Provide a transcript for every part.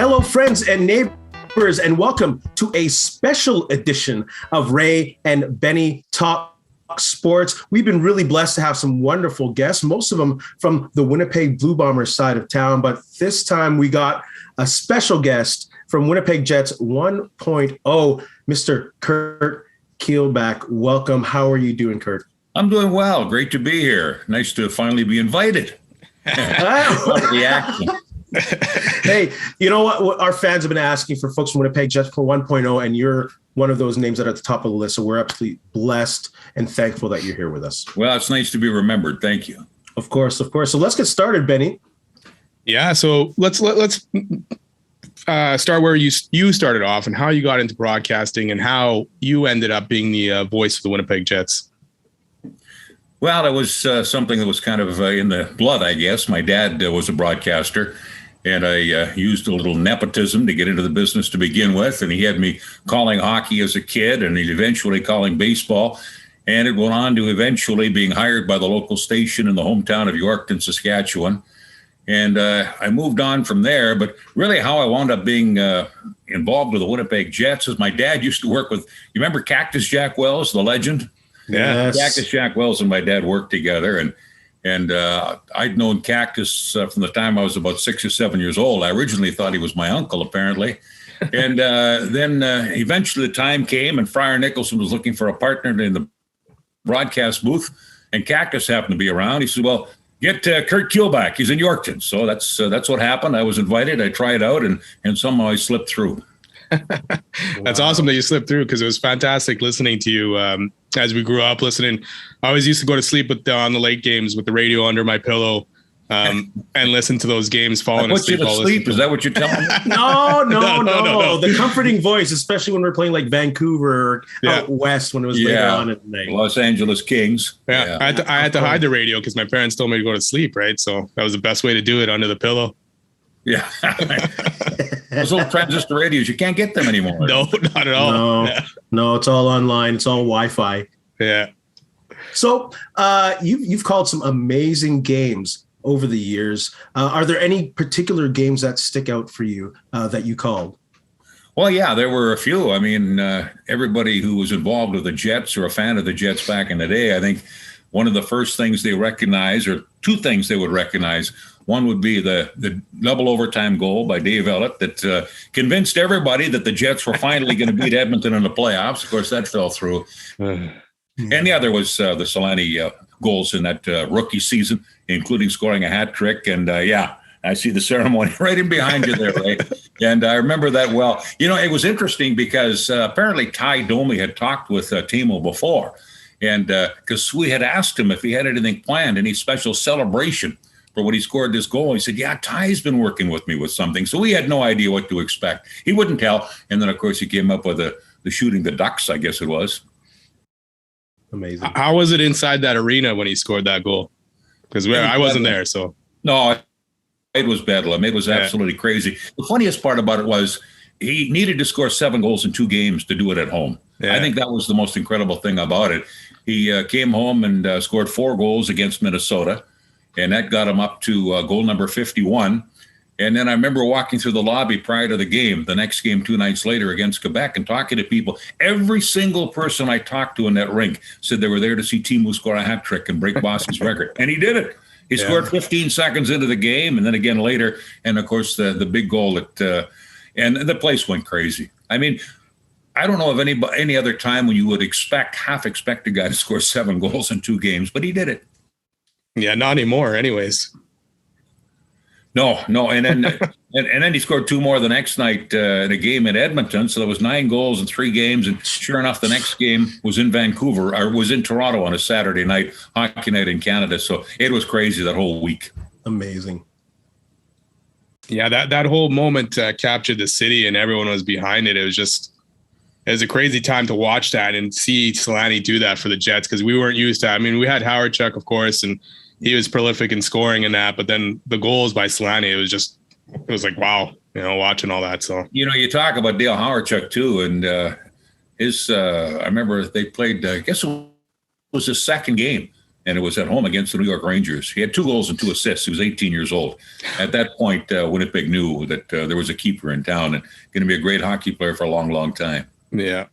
Hello, friends and neighbors, and welcome to a special edition of Ray and Benny Talk Sports. We've been really blessed to have some wonderful guests, most of them from the Winnipeg Blue Bombers side of town. But this time we got a special guest from Winnipeg Jets 1.0, Mr. Curt Keilback. Welcome. How are you doing, Curt? I'm doing well. Great to be here. Nice to finally be invited. The action. Hey, you know what? Our fans have been asking for folks from Winnipeg Jets for 1.0, and you're one of those names that are at the top of the list. So we're absolutely blessed and thankful that you're here with us. Well, it's nice to be remembered. Thank you. Of course. So let's get started, Benny. Yeah. So let's start where you started off and how you got into broadcasting and how you ended up being the voice of the Winnipeg Jets. Well, it was something that was kind of in the blood, I guess. My dad was a broadcaster, and I used a little nepotism to get into the business to begin with. And he had me calling hockey as a kid, and he eventually calling baseball. And it went on to eventually being hired by the local station in the hometown of Yorkton, Saskatchewan. And I moved on from there. But really how I wound up being involved with the Winnipeg Jets is my dad used to work with, you remember Cactus Jack Wells, the legend? Yes. Cactus Jack Wells and my dad worked together. And I'd known Cactus from the time I was about 6 or 7 years old. I originally thought he was my uncle, apparently. And then eventually the time came and Friar Nicholson was looking for a partner in the broadcast booth. And Cactus happened to be around. He said, well, get Curt Keilback. He's in Yorkton. So that's what happened. I was invited. I tried out and somehow I slipped through. That's awesome that you slipped through, because it was fantastic listening to you as we grew up listening. I always used to go to sleep on the late games with the radio under my pillow and listen to those games falling asleep. Put you to sleep? Is that what you're telling me? No. The comforting voice, especially when we're playing like Vancouver out west when it was later on at night. Los Angeles Kings. Yeah. I had to hide the radio because my parents told me to go to sleep, right? So that was the best way to do it, under the pillow. Yeah. Those little transistor radios, you can't get them anymore. No, not at all. No, it's all online. It's all Wi-Fi. Yeah. So you've called some amazing games over the years. Are there any particular games that stick out for you that you called? Well, yeah, there were a few. I mean, everybody who was involved with the Jets or a fan of the Jets back in the day, I think one of the first things they recognize, or two things they would recognize, one would be the double overtime goal by Dave Ellett that convinced everybody that the Jets were finally going to beat Edmonton in the playoffs. Of course, that fell through. And the other was the Solani goals in that rookie season, including scoring a hat trick. And I see the ceremony right in behind you there, Ray. And I remember that well. You know, it was interesting because apparently Ty Domi had talked with Teemu before. And because we had asked him if he had anything planned, any special celebration for when he scored this goal. He said, yeah, Ty's been working with me with something. So we had no idea what to expect. He wouldn't tell. And then, of course, he came up with the shooting the Ducks, I guess it was. Amazing. How was it inside that arena when he scored that goal? Because I wasn't there, so. No, it was bedlam. It was absolutely crazy. The funniest part about it was he needed to score 7 goals in 2 games to do it at home. Yeah. I think that was the most incredible thing about it. He came home and scored 4 goals against Minnesota. And that got him up to goal number 51. And then I remember walking through the lobby prior to the game, the next game 2 nights later against Quebec, and talking to people. Every single person I talked to in that rink said they were there to see Teemu score a hat trick and break Boss's record. And he did it. He scored 15 seconds into the game, and then again later. And, of course, the big goal that and the place went crazy. I mean, I don't know of any other time when you would half expect a guy to score 7 goals in 2 games, but he did it. Yeah, not anymore anyways. No. And then and then he scored 2 more the next night in a game in Edmonton. So there was 9 goals in 3 games. And sure enough, the next game was in Vancouver, or was in Toronto on a Saturday night, hockey night in Canada. So it was crazy that whole week. Amazing. Yeah, that whole moment captured the city and everyone was behind it. It was a crazy time to watch that and see Solani do that for the Jets, because we weren't used to. I mean, we had Howard Chuck, of course, and he was prolific in scoring and that, but then the goals by Solani, it was like, wow, watching all that. So, you talk about Dale Howard-Chuck too. And I remember they played, I guess it was his second game and it was at home against the New York Rangers. He had 2 goals and 2 assists. He was 18 years old. At that point, Winnipeg knew that there was a keeper in town and going to be a great hockey player for a long, long time. Yeah.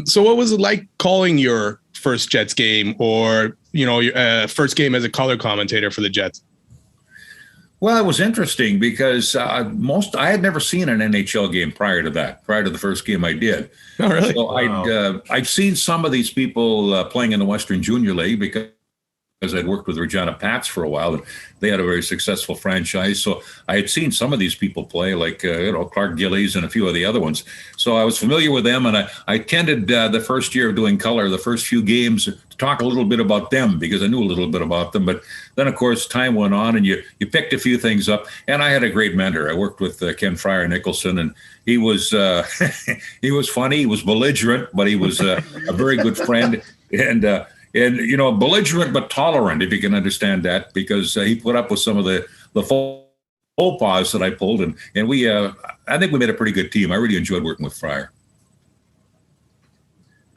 So what was it like calling your first Jets game, or, your first game as a color commentator for the Jets? Well, it was interesting because I had never seen an NHL game prior to the first game I did. Oh, really? So Wow. I'd seen some of these people playing in the Western Junior League because I'd worked with Regina Pats for a while, and they had a very successful franchise. So I had seen some of these people play, like Clark Gillies and a few of the other ones. So I was familiar with them, and I tended the first year of doing color, the first few games, to talk a little bit about them because I knew a little bit about them. But then, of course, time went on, and you picked a few things up. And I had a great mentor. I worked with Ken Fryer Nicholson, and he was he was funny, he was belligerent, but he was a very good friend. And belligerent but tolerant, if you can understand that, because he put up with some of the faux pas that I pulled, and we I think we made a pretty good team. I really enjoyed working with Fryer.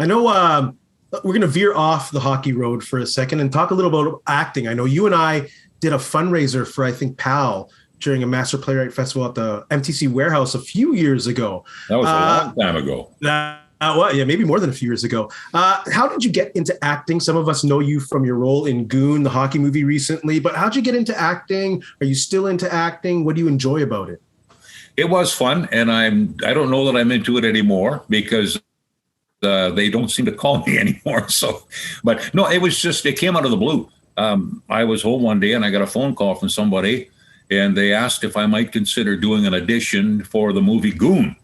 I know we're going to veer off the hockey road for a second and talk a little about acting. I know you and I did a fundraiser for, I think, PAL during a Master Playwright Festival at the MTC Warehouse a few years ago. That was a long time ago. Maybe more than a few years ago. How did you get into acting? Some of us know you from your role in Goon, the hockey movie recently, but how'd you get into acting? Are you still into acting? What do you enjoy about it? It was fun, and I don't know that I'm into it anymore because they don't seem to call me anymore. So, but no, it came out of the blue. I was home one day and I got a phone call from somebody, and they asked if I might consider doing an audition for the movie Goon.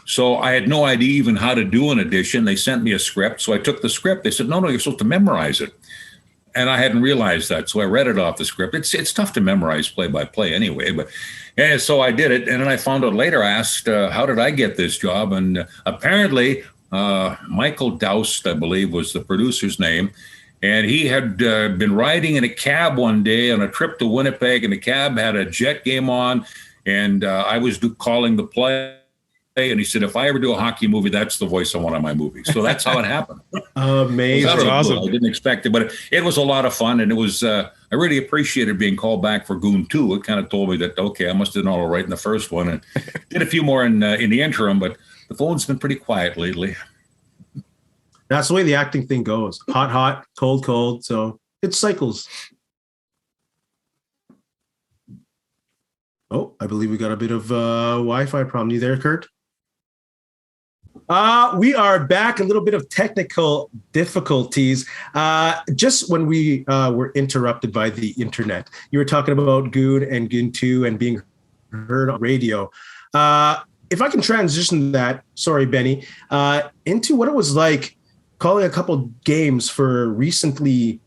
So I had no idea even how to do an audition. They sent me a script. So I took the script. They said, no, you're supposed to memorize it. And I hadn't realized that. So I read it off the script. It's tough to memorize play by play anyway. And so I did it. And then I found out later, I asked, how did I get this job? And apparently, Michael Doust, I believe, was the producer's name. And he had been riding in a cab one day on a trip to Winnipeg, and the cab had a Jet game on. And I was calling the play. And he said, if I ever do a hockey movie, that's the voice I want on my movie. So that's how it happened. Amazing. That's awesome. I didn't expect it, but it was a lot of fun. And it was, I really appreciated being called back for Goon 2. It kind of told me that, okay, I must have done all right in the first one, and did a few more in the interim, but the phone's been pretty quiet lately. That's the way the acting thing goes. Hot, hot, cold, cold. So it cycles. Oh, I believe we got a bit of Wi-Fi problem. You there, Curt? We are back. A little bit of technical difficulties. Just when we were interrupted by the internet, you were talking about Goon and Goon 2 and being heard on radio. If I can transition that, sorry, Benny, into what it was like calling a couple games for recently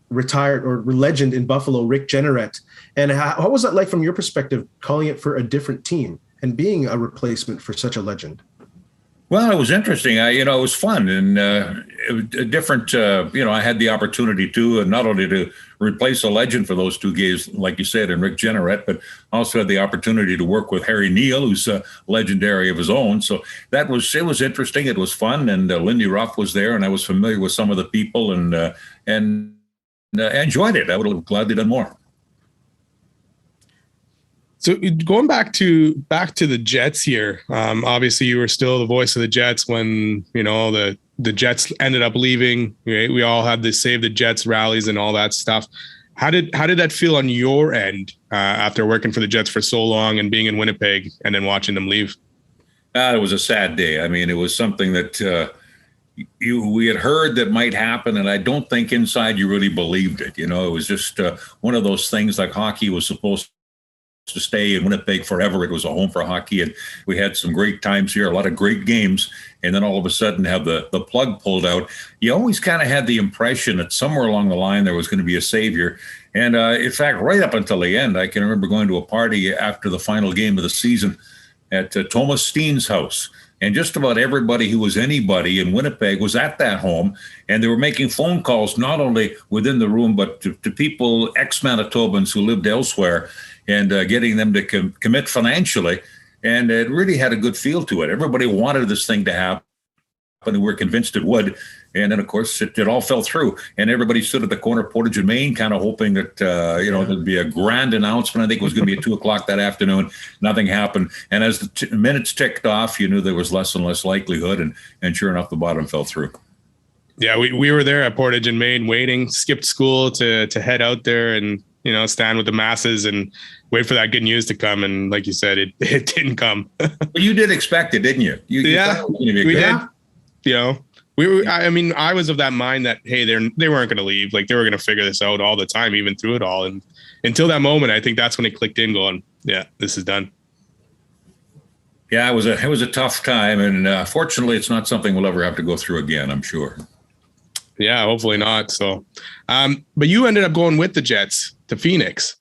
retired or legend in Buffalo, Rick Jeanneret. And how was that like from your perspective, calling it for a different team and being a replacement for such a legend? Well, it was interesting. It was fun, and it was a different. I had the opportunity to not only to replace a legend for those 2 games, like you said, and Rick Jeanneret, but also had the opportunity to work with Harry Neal, who's legendary of his own. So it was interesting. It was fun, and Lindy Ruff was there, and I was familiar with some of the people, and enjoyed it. I would have gladly done more. So going back to the Jets here, obviously you were still the voice of the Jets when, the Jets ended up leaving. We all had the Save the Jets rallies and all that stuff. How did that feel on your end after working for the Jets for so long and being in Winnipeg and then watching them leave? It was a sad day. I mean, it was something that we had heard that might happen, and I don't think inside you really believed it. It was just one of those things, like hockey was supposed to stay in Winnipeg forever. It was a home for hockey, and we had some great times here, a lot of great games, and then all of a sudden have the plug pulled out. You always kind of had the impression that somewhere along the line there was going to be a savior. And in fact, right up until the end, I can remember going to a party after the final game of the season at Thomas Steen's house. And just about everybody who was anybody in Winnipeg was at that home, and they were making phone calls not only within the room, but to people, ex-Manitobans who lived elsewhere, and getting them to commit financially. And it really had a good feel to it. Everybody wanted this thing to happen. and we were convinced it would. And then, of course, it all fell through. And everybody stood at the corner of Portage and Main, kind of hoping that, there'd be a grand announcement. I think it was going to be at 2 o'clock that afternoon. Nothing happened. And as the minutes ticked off, you knew there was less and less likelihood. And sure enough, the bottom fell through. Yeah, we were there at Portage and Main waiting, skipped school to head out there and, stand with the masses and wait for that good news to come. And like you said, it didn't come. Well, you did expect it, didn't you? Yeah, we did. I was of that mind that, hey, they weren't going to leave. Like, they were going to figure this out all the time, even through it all. And until that moment, I think that's when it clicked in going, yeah, this is done. Yeah, it was a tough time. And fortunately, it's not something we'll ever have to go through again, I'm sure. Yeah, hopefully not. So, but you ended up going with the Jets to Phoenix.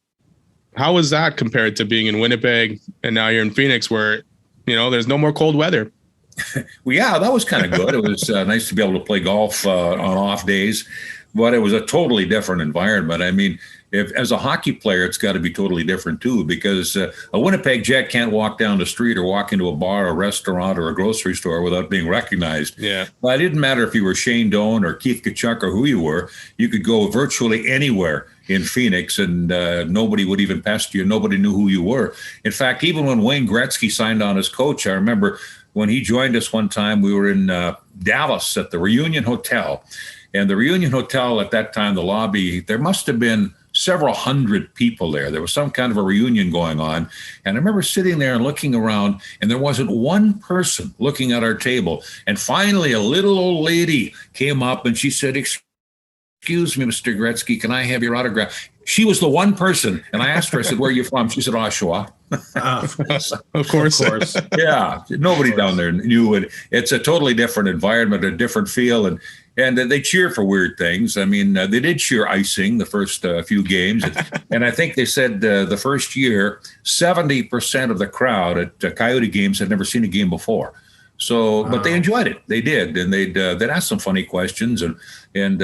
How was that compared to being in Winnipeg and now you're in Phoenix where, there's no more cold weather? Well, yeah, that was kind of good. It was nice to be able to play golf on off days, but it was a totally different environment. I mean, as a hockey player, it's got to be totally different too, because a Winnipeg Jet can't walk down the street or walk into a bar, a restaurant, or a grocery store without being recognized. Yeah. Well, it didn't matter if you were Shane Doan or Keith Tkachuk or who you were. You could go virtually anywhere in Phoenix and nobody would even pester you. Nobody knew who you were. In fact, even when Wayne Gretzky signed on as coach, I remember when he joined us one time, we were in Dallas at the Reunion Hotel. And the Reunion Hotel at that time, the lobby, there must have been several hundred people there. There was some kind of a reunion going on. And I remember sitting there and looking around, and there wasn't one person looking at our table. And finally, a little old lady came up and she said, "Excuse me, Mr. Gretzky, can I have your autograph?" She was the one person. And I asked her, I said, "Where are you from?" She said, "Oshawa." Of course. Yeah, nobody down there knew it. It's a totally different environment, a different feel, and they cheer for weird things. I mean, they did cheer icing the first few games, and I think they said the first year 70% of the crowd at Coyote games had never seen a game before. So, but they enjoyed it. They did, and they'd ask some funny questions, and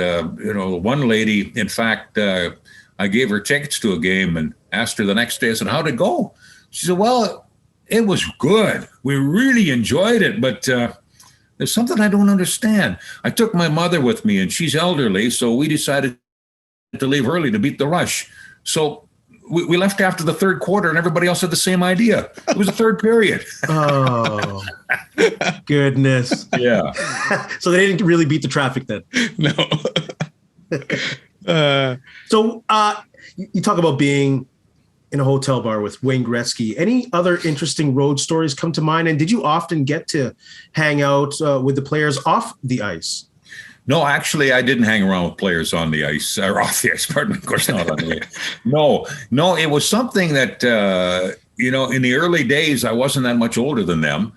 one lady, in fact, I gave her tickets to a game and asked her the next day. I said, "How'd it go?" She said, "Well, it was good. We really enjoyed it, but there's something I don't understand. I took my mother with me, and she's elderly, so we decided to leave early to beat the rush. So we left after the third quarter, and everybody else had the same idea. It was the third period." Oh, goodness. Yeah. So they didn't really beat the traffic then. No. So you talk about being in a hotel bar with Wayne Gretzky. Any other interesting road stories come to mind? And did you often get to hang out with the players off the ice? No, actually, I didn't hang around with players on the ice or off the ice. Pardon me, of course not on the ice. No, it was something that, in the early days, I wasn't that much older than them.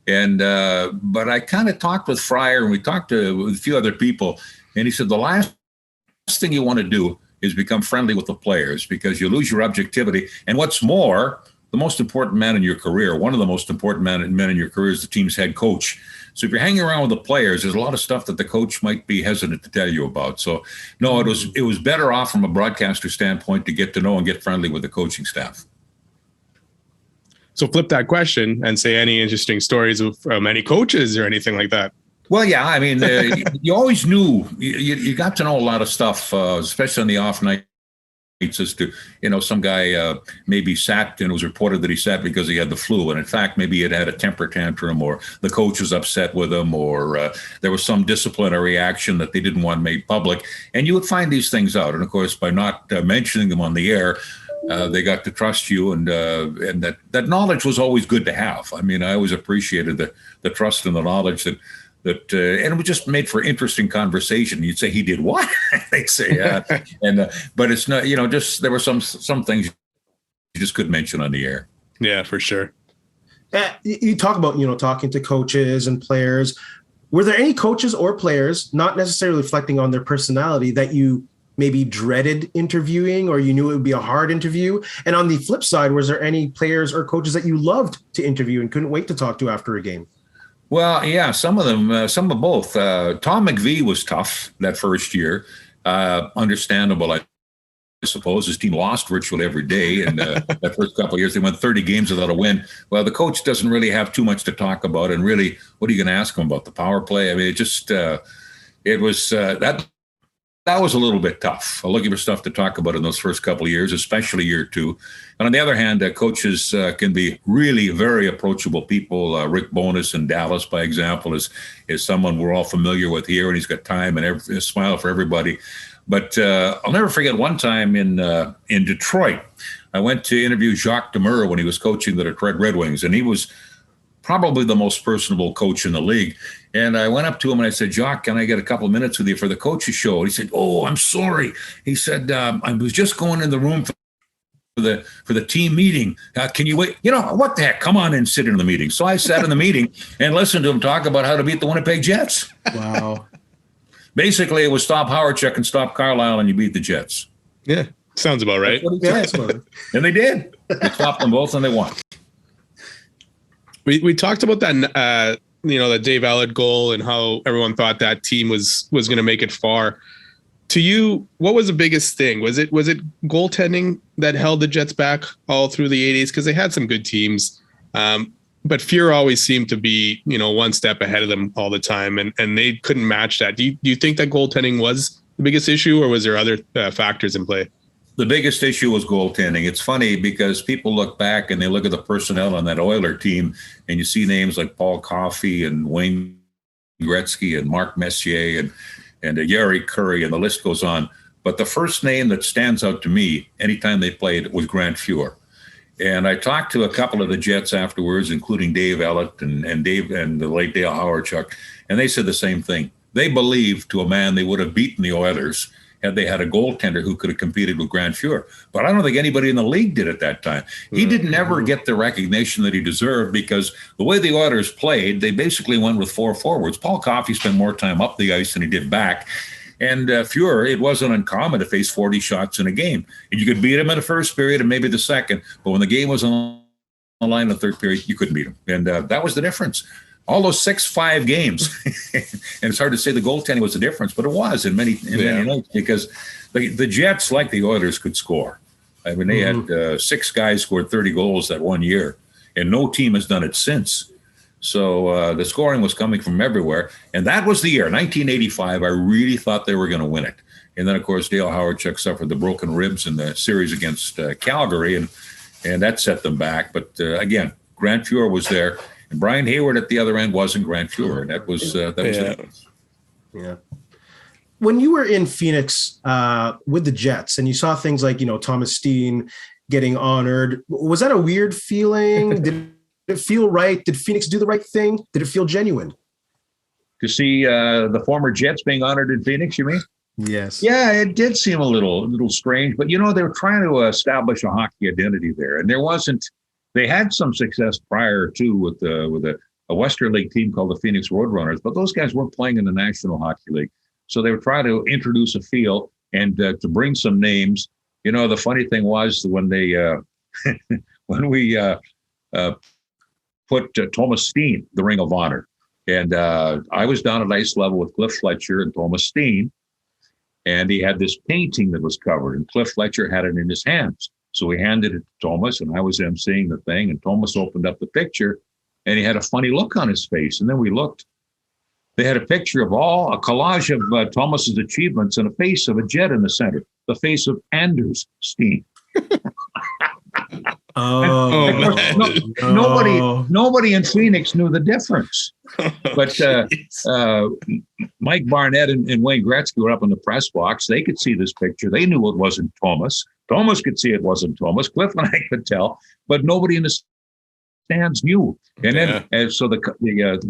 And but I kind of talked with Fryer, and we talked with a few other people. And he said, the last thing you want to do is become friendly with the players, because you lose your objectivity. And what's more, the most important man in your career, one of the most important men in your career, is the team's head coach. So if you're hanging around with the players, there's a lot of stuff that the coach might be hesitant to tell you about. So no, it was better off from a broadcaster standpoint to get to know and get friendly with the coaching staff. So flip that question and say any interesting stories from any coaches or anything like that. Well, yeah, I mean, you always knew, you got to know a lot of stuff, especially on the off nights, as to, some guy maybe sat, and it was reported that he sat because he had the flu. And in fact, maybe he had a temper tantrum, or the coach was upset with him, or there was some disciplinary action that they didn't want made public. And you would find these things out. And of course, by not mentioning them on the air, they got to trust you, and that knowledge was always good to have. I mean, I always appreciated the trust and the knowledge that and it was just made for interesting conversation. You'd say, "He did what?" They'd say, "Yeah," but it's not. Just there were some things you just couldn't mention on the air. Yeah, for sure. You talk about talking to coaches and players. Were there any coaches or players, not necessarily reflecting on their personality, that you maybe dreaded interviewing, or you knew it would be a hard interview? And on the flip side, was there any players or coaches that you loved to interview and couldn't wait to talk to after a game? Well, yeah, some of them, some of both. Tom McVie was tough that first year. Understandable, I suppose. His team lost virtually every day. And that first couple of years, they went 30 games without a win. Well, the coach doesn't really have too much to talk about. And really, what are you going to ask him about? The power play? I mean, it was that was a little bit tough. I'm looking for stuff to talk about in those first couple of years, especially year two. And on the other hand, coaches can be really very approachable people. Rick Bowness in Dallas, by example, is someone we're all familiar with here, and he's got time and a smile for everybody. But I'll never forget one time in Detroit, I went to interview Jacques Demers when he was coaching the Detroit Red Wings, and he was probably the most personable coach in the league. And I went up to him and I said, Jacques, can I get a couple of minutes with you for the coaches show? And he said, oh, I'm sorry. He said, I was just going in the room for the team meeting. Can you wait? You know, what the heck? Come on and sit in the meeting. So I sat in the meeting and listened to him talk about how to beat the Winnipeg Jets. Wow. Basically, it was stop Howardchuk and stop Carlisle and you beat the Jets. Yeah, sounds about right. Yeah, and they did. They stopped them both and they won. We talked about that, the Dave Allard goal and how everyone thought that team was going to make it far. To you, what was the biggest thing? Was it goaltending that held the Jets back all through the 80s? Because they had some good teams, but Fuhr always seemed to be, one step ahead of them all the time, and they couldn't match that. Do you think that goaltending was the biggest issue, or was there other factors in play? The biggest issue was goaltending. It's funny because people look back and they look at the personnel on that Oiler team, and you see names like Paul Coffey and Wayne Gretzky and Mark Messier and Yari Curry, and the list goes on. But the first name that stands out to me anytime they played was Grant Fuhr. And I talked to a couple of the Jets afterwards, including Dave Ellett and Dave and the late Dale Howardchuk, and they said the same thing. They believed to a man they would have beaten the Oilers had they had a goaltender who could have competed with Grant Fuhr. But I don't think anybody in the league did at that time. He didn't ever get the recognition that he deserved because the way the Oilers played, they basically went with four forwards. Paul Coffey spent more time up the ice than he did back. And Fuhr, it wasn't uncommon to face 40 shots in a game. And you could beat him in the first period and maybe the second. But when the game was on the line in the third period, you couldn't beat him. And that was the difference. All those 6-5 games, and it's hard to say the goaltending was the difference, but it was in many nights because the Jets, like the Oilers, could score. I mean, they had 6 guys scored 30 goals that one year, and no team has done it since. So the scoring was coming from everywhere, and that was the year, 1985. I really thought they were going to win it. And then, of course, Dale Howardchuk suffered the broken ribs in the series against Calgary, and that set them back. But again, Grant Fuhr was there. And Brian Hayward at the other end wasn't Grant Fuhr. That was Yeah. When you were in Phoenix with the Jets and you saw things like, Thomas Steen getting honored, was that a weird feeling? Did it feel right? Did Phoenix do the right thing? Did it feel genuine? To see the former Jets being honored in Phoenix, you mean? Yes. Yeah, it did seem a little strange, but they were trying to establish a hockey identity there, and there wasn't. They had some success prior to with a Western League team called the Phoenix Roadrunners, but those guys weren't playing in the National Hockey League. So they were trying to introduce a feel and to bring some names. The funny thing was when they when we put Thomas Steen the Ring of Honor, and I was down at ice level with Cliff Fletcher and Thomas Steen, and he had this painting that was covered, and Cliff Fletcher had it in his hands. So we handed it to Thomas, and I was emceeing the thing, and Thomas opened up the picture, and he had a funny look on his face. And then we looked. They had a picture of a collage of Thomas's achievements and a face of a Jet in the center, the face of Anders Steen. Nobody in Phoenix knew the difference. But Mike Barnett and Wayne Gretzky were up in the press box. They could see this picture. They knew it wasn't Thomas. Thomas could see it wasn't Thomas. Cliff and I could tell, but nobody in the stands knew. And then, so the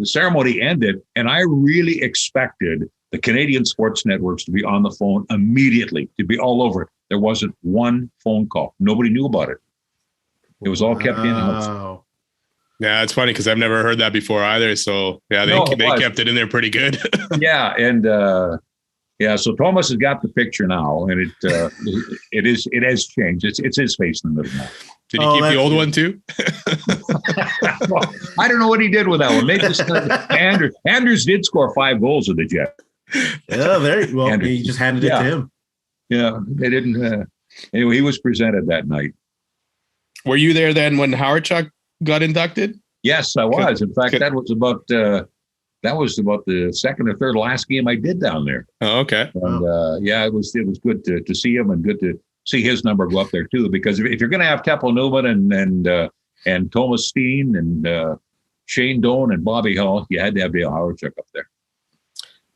ceremony ended, and I really expected the Canadian sports networks to be on the phone immediately, to be all over it. There wasn't one phone call. Nobody knew about it. It was all kept in-house. Yeah, it's funny because I've never heard that before either. So yeah, they kept it in there pretty good. Yeah, and so Thomas has got the picture now, and it has changed. It's his face in the middle now. Did he keep the old one too? Well, I don't know what he did with that one. Maybe Anders did score 5 goals with the Jets. Yeah, very well. He just handed it to him. Yeah, they didn't. Anyway, he was presented that night. Were you there then when Howard Chuck got inducted? Yes, I was. In fact, that was about the second or third last game I did down there. Oh, okay. And it was good to see him, and good to see his number go up there too. Because if you're going to have Teppo Newman and Thomas Steen and Shane Doan and Bobby Hull, you had to have Dale Howardchuk up there.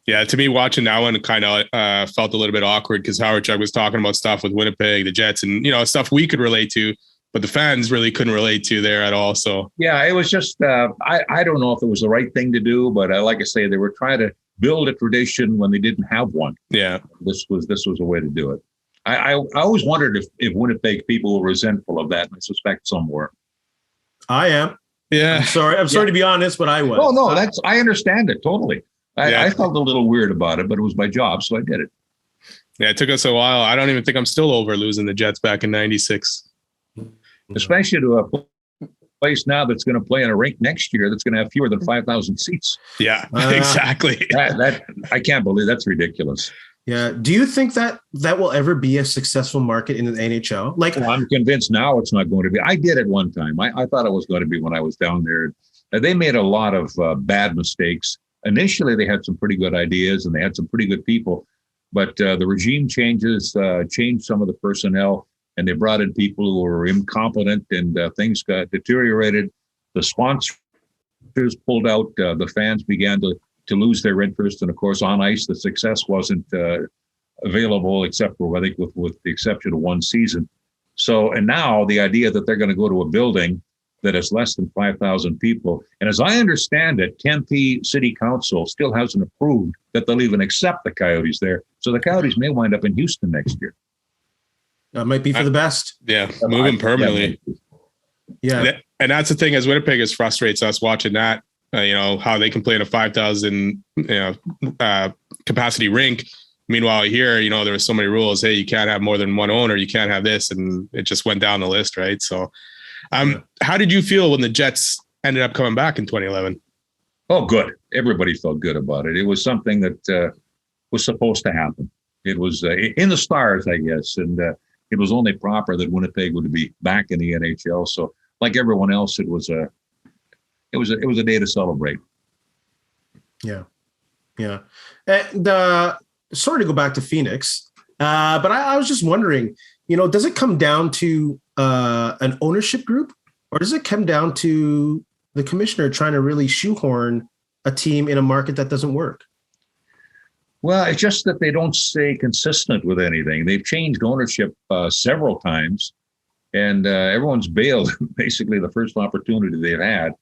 Yeah, to me, watching that one kind of felt a little bit awkward because Howardchuk was talking about stuff with Winnipeg, the Jets, and stuff we could relate to, but the fans really couldn't relate to there at all. So yeah, it was just I don't know if it was the right thing to do, but like I say, they were trying to build a tradition when they didn't have one. Yeah, this was a way to do it. I always wondered if Winnipeg people were resentful of that, and I suspect some were. I am. Yeah. I'm sorry to be honest, but I was. Oh, no, I understand it totally. I felt a little weird about it, but it was my job, so I did it. Yeah, it took us a while. I don't even think I'm still over losing the Jets back in 96. Especially to a place now that's going to play in a rink next year that's going to have fewer than 5,000 seats. Yeah, exactly. That I can't believe that's ridiculous. Yeah. Do you think that will ever be a successful market in the NHL? Well, I'm convinced now it's not going to be. I did it one time. I thought it was going to be when I was down there. They made a lot of bad mistakes. Initially, they had some pretty good ideas and they had some pretty good people, but the regime changes changed some of the personnel, and they brought in people who were incompetent, and things got deteriorated. The sponsors pulled out. The fans began to lose their interest, and of course, on ice, the success wasn't available, except for I think with the exception of one season. So, and now the idea that they're going to go to a building that has less than 5,000 people, and as I understand it, Tempe City Council still hasn't approved that they'll even accept the Coyotes there. So the Coyotes may wind up in Houston next year. That might be for the best. Yeah, moving permanently. Yeah, and that's the thing. As Winnipeg frustrates us watching that. How they can play in a 5,000 capacity rink. Meanwhile, here, there were so many rules. Hey, you can't have more than one owner. You can't have this, and it just went down the list, right? So, how did you feel when the Jets ended up coming back in 2011? Oh, good. Everybody felt good about it. It was something that was supposed to happen. It was in the stars, I guess, and it was only proper that Winnipeg would be back in the NHL. So, like everyone else, it was a day to celebrate. Yeah. And sorry to go back to Phoenix, but I was just wondering, does it come down to an ownership group, or does it come down to the commissioner trying to really shoehorn a team in a market that doesn't work? Well, it's just that they don't stay consistent with anything. They've changed ownership several times, and everyone's bailed basically the first opportunity they've had.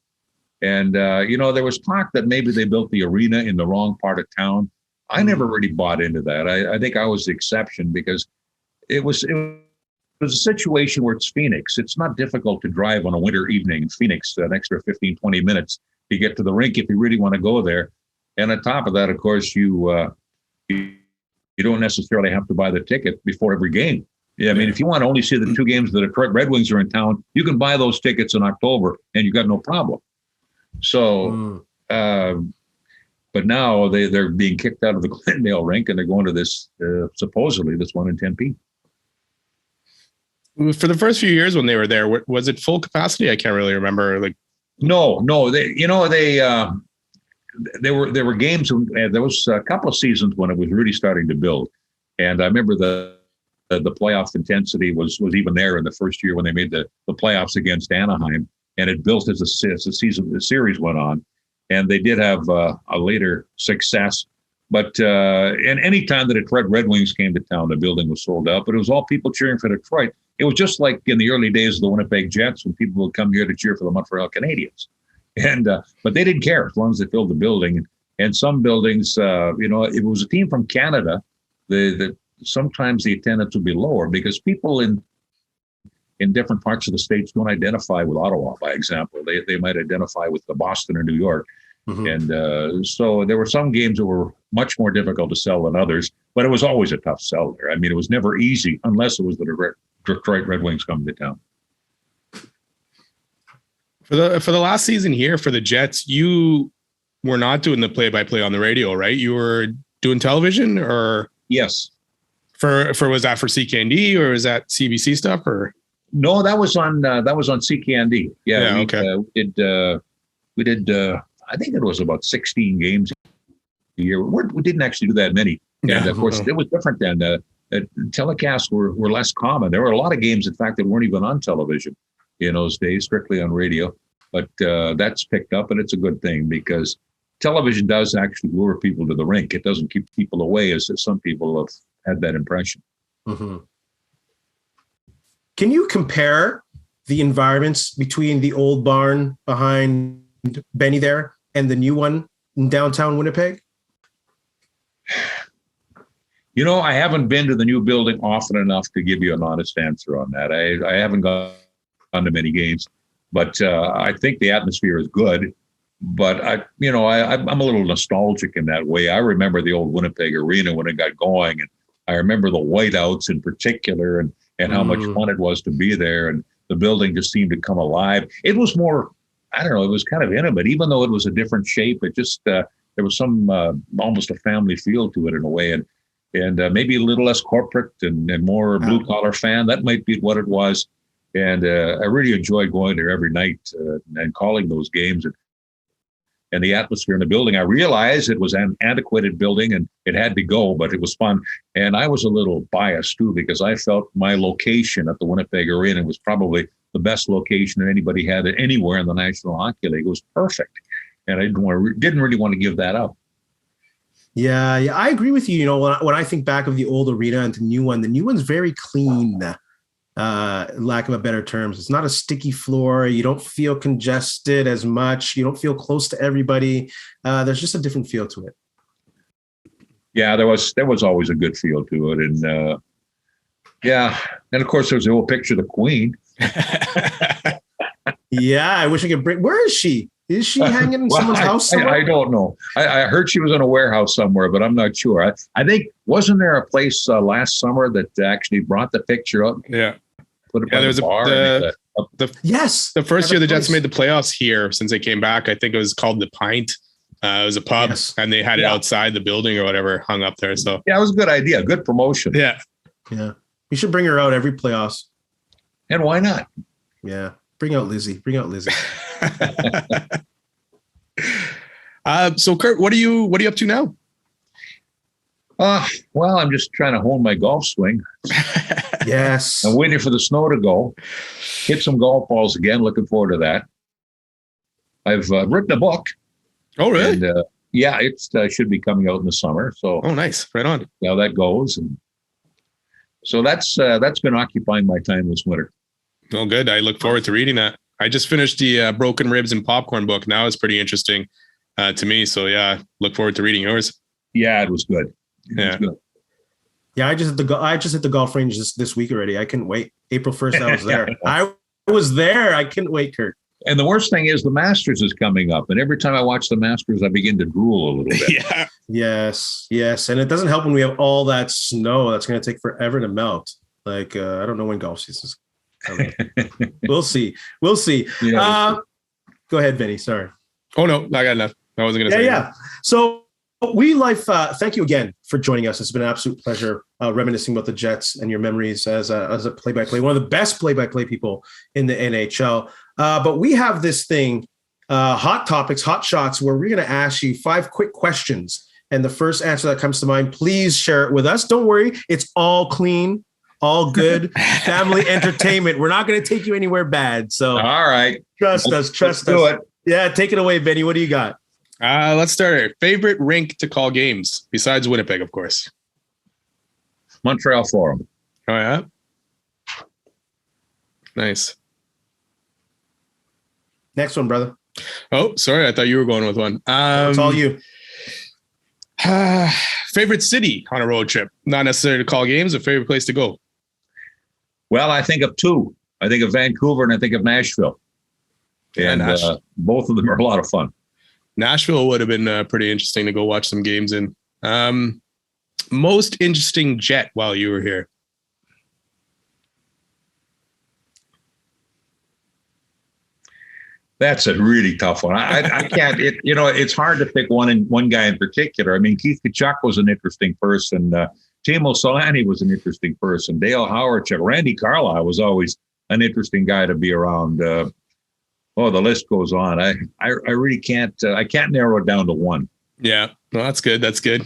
And, there was talk that maybe they built the arena in the wrong part of town. I never really bought into that. I think I was the exception because it was a situation where it's Phoenix. It's not difficult to drive on a winter evening in Phoenix an extra 15, 20 minutes to get to the rink if you really want to go there. And on top of that, of course, you don't necessarily have to buy the ticket before every game. Yeah, I mean, if you want to only see the two games the Detroit Red Wings are in town, you can buy those tickets in October and you've got no problem. So, but now they're being kicked out of the Glendale rink and they're going to this, supposedly this one in Tempe. For the first few years when they were there, was it full capacity? I can't really remember. No, there were games. There was a couple of seasons when it was really starting to build. And I remember the playoff intensity was even there in the first year when they made the playoffs against Anaheim. And it built as the series went on, and they did have a later success. But and any time the Detroit Red Wings came to town, the building was sold out. But it was all people cheering for Detroit. It was just like in the early days of the Winnipeg Jets when people would come here to cheer for the Montreal Canadiens. And but they didn't care as long as they filled the building. And some buildings, it was a team from Canada. Sometimes the attendance would be lower because people in different parts of the states don't identify with Ottawa, by example. They might identify with the Boston or New York. Mm-hmm. And so there were some games that were much more difficult to sell than others, but it was always a tough sell there. I mean, it was never easy unless it was the Detroit Red Wings coming to town. For the last season here for the Jets, you were not doing the play-by-play on the radio, right? You were doing television, or? Yes. For was that for CKND or is that CBC stuff or? No, that was on CKND. Yeah, okay. We did. I think it was about 16 games a year. We didn't actually do that many. Yeah. And of course, it was different then. Telecasts were less common. There were a lot of games, in fact, that weren't even on television in those days, strictly on radio. But that's picked up, and it's a good thing because television does actually lure people to the rink. It doesn't keep people away, as some people have had that impression. Mm-hmm. Can you compare the environments between the old barn behind Benny there and the new one in downtown Winnipeg? I haven't been to the new building often enough to give you an honest answer on that. I haven't gone to many games, but I think the atmosphere is good. But I'm a little nostalgic in that way. I remember the old Winnipeg Arena when it got going, and I remember the whiteouts in particular, and how much fun it was to be there. And the building just seemed to come alive. It was more, I don't know, it was kind of intimate, even though it was a different shape. It just there was some almost a family feel to it in a way, and maybe a little less corporate and more blue collar fan. That might be what it was. And I really enjoyed going there every night and calling those games. And the atmosphere in the building, I realized it was an antiquated building and it had to go, but it was fun. And I was a little biased too, because I felt my location at the Winnipeg Arena was probably the best location that anybody had anywhere in the National Hockey League. It was perfect. And I didn't really want to give that up. Yeah, I agree with you. When I think back of the old arena and the new one's very clean. Lack of a better terms, it's not a sticky floor. You don't feel congested as much. You don't feel close to everybody. There's just a different feel to it. Yeah, there was always a good feel to it, and and of course there's the old picture of the Queen. Yeah, I wish I could bring. Where is she? Is she hanging in someone's house somewhere? I don't know. I heard she was in a warehouse somewhere, but I'm not sure. I think, wasn't there a place last summer that actually brought the picture up? Yeah. Put it by the bar. Yes. The first year the Jets made the playoffs here since they came back, I think it was called the Pint. It was a pub, and they had it outside the building or whatever, hung up there. So yeah, it was a good idea. Good promotion. Yeah. Yeah. We should bring her out every playoffs. And why not? Yeah. Bring out Lizzie. So Curt, what are you up to now? Well, I'm just trying to hone my golf swing. Yes. I'm waiting for the snow to go. Hit some golf balls again. Looking forward to that. I've written a book. Oh, really? And it should be coming out in the summer. So nice. Right on. See how that goes. And so that's been occupying my time this winter. Oh, good. I look forward to reading that. I just finished the Broken Ribs and Popcorn book. Now it's pretty interesting to me. So yeah, look forward to reading yours. Yeah, it was good. Yeah, I just hit the golf range this week already. I couldn't wait. April 1st, I was there. I was there. I couldn't wait, Curt. And the worst thing is the Masters is coming up. And every time I watch the Masters, I begin to drool a little bit. Yeah. Yes. And it doesn't help when we have all that snow. That's going to take forever to melt. Like, I don't know when golf season's coming. We'll see. Yeah, go ahead, Vinny. Sorry. Oh, no, I got enough. I wasn't going to say Yeah. So thank you again for joining us. It's been an absolute pleasure reminiscing about the Jets and your memories as a play-by-play, one of the best play-by-play people in the NHL. But we have this thing, hot topics, hot shots, where we're going to ask you 5 quick questions. And the first answer that comes to mind, please share it with us. Don't worry. It's all clean, all good, family entertainment. We're not going to take you anywhere bad. So all right. Trust us. Do it. Yeah. Take it away, Benny. What do you got? Let's start here. Favorite rink to call games besides Winnipeg, of course. Montreal Forum. Oh, yeah. Nice. Next one, brother. Oh, sorry. I thought you were going with one. It's all you. Favorite city on a road trip? Not necessarily to call games, a favorite place to go. Well, I think of 2. I think of Vancouver and I think of Nashville. And both of them are a lot of fun. Nashville would have been pretty interesting to go watch some games in. Most interesting jet while you were here? That's a really tough one. I can't. It's hard to pick one guy in particular. I mean, Keith Tkachuk was an interesting person. Teemu Solani was an interesting person. Dale Howard, Randy Carlyle was always an interesting guy to be around. The list goes on. I really can't. I can't narrow it down to one. Yeah, well, that's good. That's good.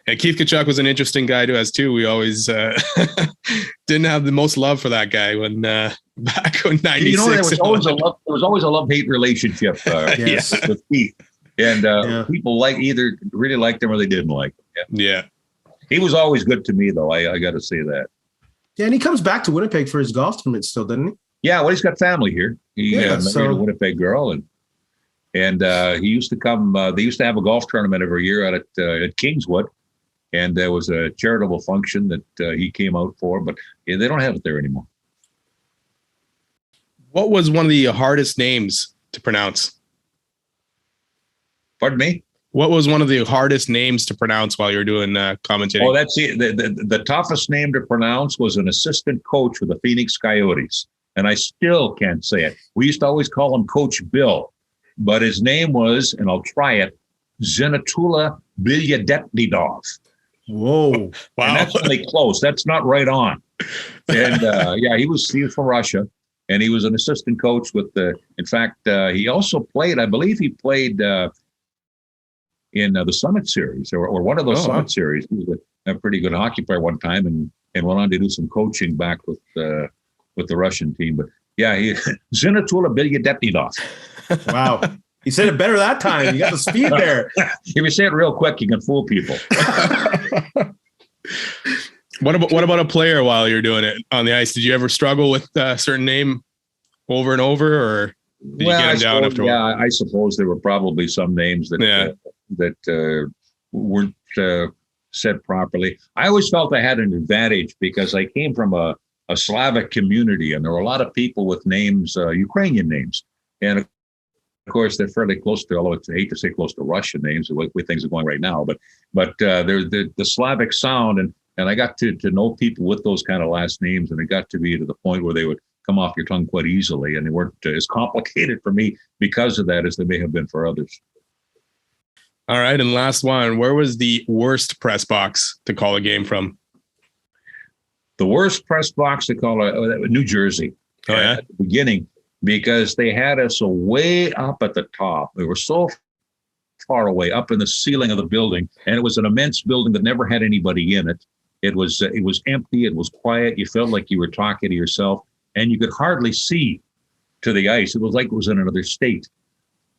And Keith Tkachuk was an interesting guy to us too. We always didn't have the most love for that guy when back in '96. You know, there was always a love-hate relationship with Keith, and people either really liked him or they didn't like him. Yeah. He was always good to me, though. I got to say that. Yeah, and he comes back to Winnipeg for his golf tournament still, doesn't he? Yeah, well, he's got family here. He married a Winnipeg girl, and he used to come. They used to have a golf tournament every year at Kingswood, and there was a charitable function that he came out for, but they don't have it there anymore. What was one of the hardest names to pronounce? Pardon me? What was one of the hardest names to pronounce while you were doing commentating? Oh, that's it. The toughest name to pronounce was an assistant coach with the Phoenix Coyotes, and I still can't say it. We used to always call him Coach Bill, but his name was, and I'll try it, Zenatula Bilyadetnidov. Whoa! Wow, and that's really close. That's not right on. And he was from Russia, and he was an assistant coach with the. In fact, he also played. I believe he played. In the Summit Series or one of those Summit Series. He was a pretty good hockey player one time and went on to do some coaching back with the Russian team. But yeah, Zenatula Bilyadetnidov. Wow. You said it better that time. You got the speed there. If you say it real quick, you can fool people. What about a player while you're doing it on the ice? Did you ever struggle with a certain name over and over, or did you get it down after a while? Yeah, I suppose there were probably some names that weren't said properly. I always felt I had an advantage because I came from a Slavic community, and there were a lot of people with names, Ukrainian names. And of course, they're fairly close to, although I hate to say close to Russian names, the way things are going right now, but they're the Slavic sound. And I got to know people with those kind of last names, and it got to be to the point where they would come off your tongue quite easily, and they weren't as complicated for me because of that as they may have been for others. All right, and last one. Where was the worst press box to call a game from? The worst press box to call New Jersey. Oh, yeah? At the beginning, because they had us way up at the top. We were so far away, up in the ceiling of the building, and it was an immense building that never had anybody in it. It was empty. It was quiet. You felt like you were talking to yourself, and you could hardly see to the ice. It was like it was in another state.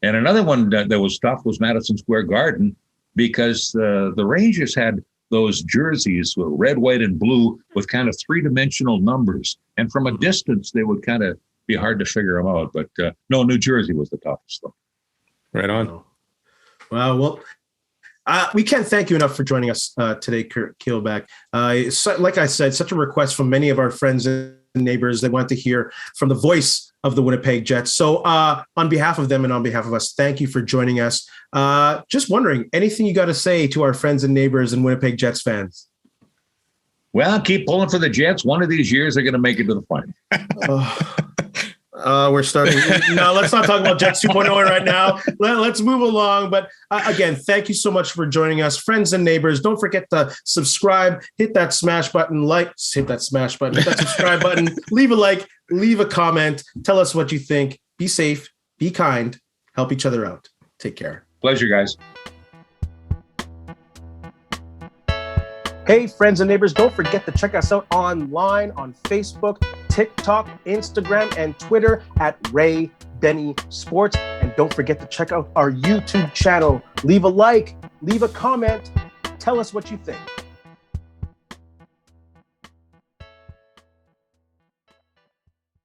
And another one that was tough was Madison Square Garden, because the Rangers had those jerseys with red, white, and blue with kind of three-dimensional numbers. And from a distance, they would kind of be hard to figure them out. But no, New Jersey was the toughest, though. Right on. Wow. Well, we can't thank you enough for joining us today, Curt Keilback. Like I said, such a request from many of our friends and neighbors. They want to hear from the voice of the Winnipeg Jets. So on behalf of them and on behalf of us, thank you for joining us. Just wondering, anything you got to say to our friends and neighbors and Winnipeg Jets fans? Well, keep pulling for the Jets. One of these years, they're going to make it to the final. We're starting. No, let's not talk about Jets 2.0 right now. Let's move along. But again, thank you so much for joining us, friends and neighbors. Don't forget to subscribe, hit that smash button, hit that subscribe button, leave a like, leave a comment, tell us what you think. Be safe, be kind, help each other out. Take care. Pleasure, guys. Hey, friends and neighbors, don't forget to check us out online on Facebook, TikTok, Instagram, and Twitter at Ray Benny Sports. And don't forget to check out our YouTube channel. Leave a like, leave a comment, tell us what you think.